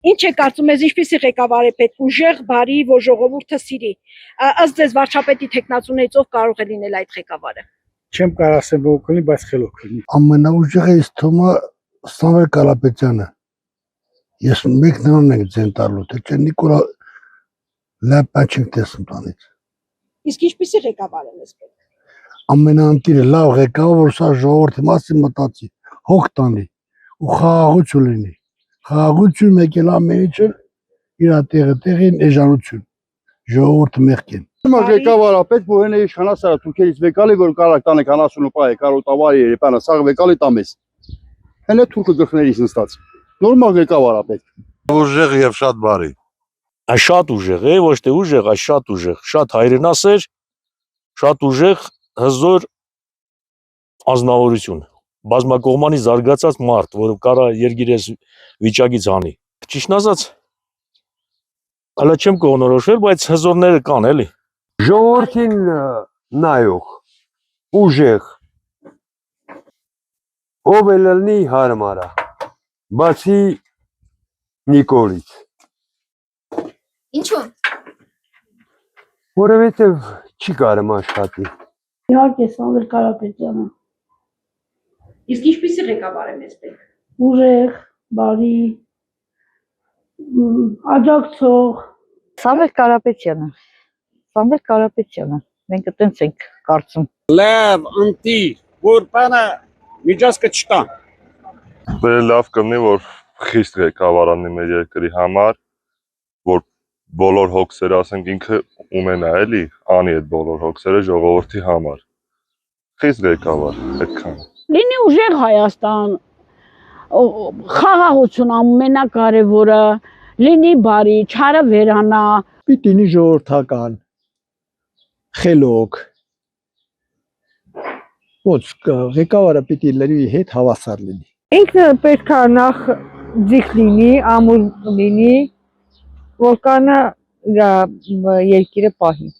Ինչ է կարծում ես, ինչպիսի ղեկավար է պետք, ուժեղ, բարի, որ ժողովուրդը սիրի։ Ըստ ձեզ վարչապետի թեկնածուներից ով կարող է լինել այդ ղեկավարը։ Չեմ կարող ասել ով կլինի, բայց խելոք կլինի։ Ամենաուժեղը ինձ թվում է Սամվել Կարապետյանը։ Ես մեկ նրան եմ ձեն տալու, թե չէ Նիկոլա լապա չենք տեսնում տանից։ Իսկ ինչպիսի ղեկավար է մեզ պետք։ Ամենաանտիրը լավ ղեկավար, որ սա ժողովրդի մասին մտածի, հոգ տանի ու խաղաղություն լինի։ Խաղաղություն մեկ էլ ամեն ինչը իր տեղը տեղին էժանություն։ Ժողովուրդը մեղքեն։ Ղեկավարը պետք որ հենե իշխանասարա թուրքերից վեկալի որ կարող տանը 40 պայ կարոտավարի երեփանը սաղ վեկալի տամես։ Հենե թուրքը գլխներից նստած։ Նորմալ ղեկավարը պետք։ Ուժեղ եւ շատ բարի։ Այս շատ ուժեղ է, ոչ թե ուժեղ, այս շատ ուժեղ, շատ հայրենասեր, շատ ուժեղ, հզոր ազնվորություն, բազմակողմանի զարգացած մարդ, որը կարա երկիրես վիճակից հանի։ Ճիշտն ասած, հələ չեմ կողնորոշվել, բայց հզորները կան, էլի։ Ժողովրդին նայող, ուժեղ, ով էլ լինի հարմարա, բացի Նիկոլից։ Ինչու՞։ Որովհետև չի կարում աշխատի։ Իհարկե Սամվել Կարապետյանը։ Իսկ ինչպիսի ղեկավար է մեզ պետք։ Ուժեղ, բարի, աջակցող։ Սամվել Կարապետյանը։ Սամվել Կարապետյանը։ Մենք այդպես ենք կարծում։ Լավ, ընտիր, որ բանը միջազգը չտա։ Լավ կլինի, որ խիստ ղեկավարանի մեր երկրի համար, որ բոլոր հոգսերը, ասենք ինքը ունենա էլի, անի այդ բոլոր հոգսերը ժողովրդի համար։ Խիստ ղեկավար, այդքան։ Լինի ուժեղ Հայաստան, խաղաղություն ամենակարևորը, լինի բարի, չարը վերանա։ Պիտի լինի ժողովրդական, խելոք։ Ոչ, ղեկավարը պիտի լրիվ հետ հավասար լինի։ Ինքը պետք է նախ ձիգ լինի, ամուր լինի, որ կանա երկիրը պահի։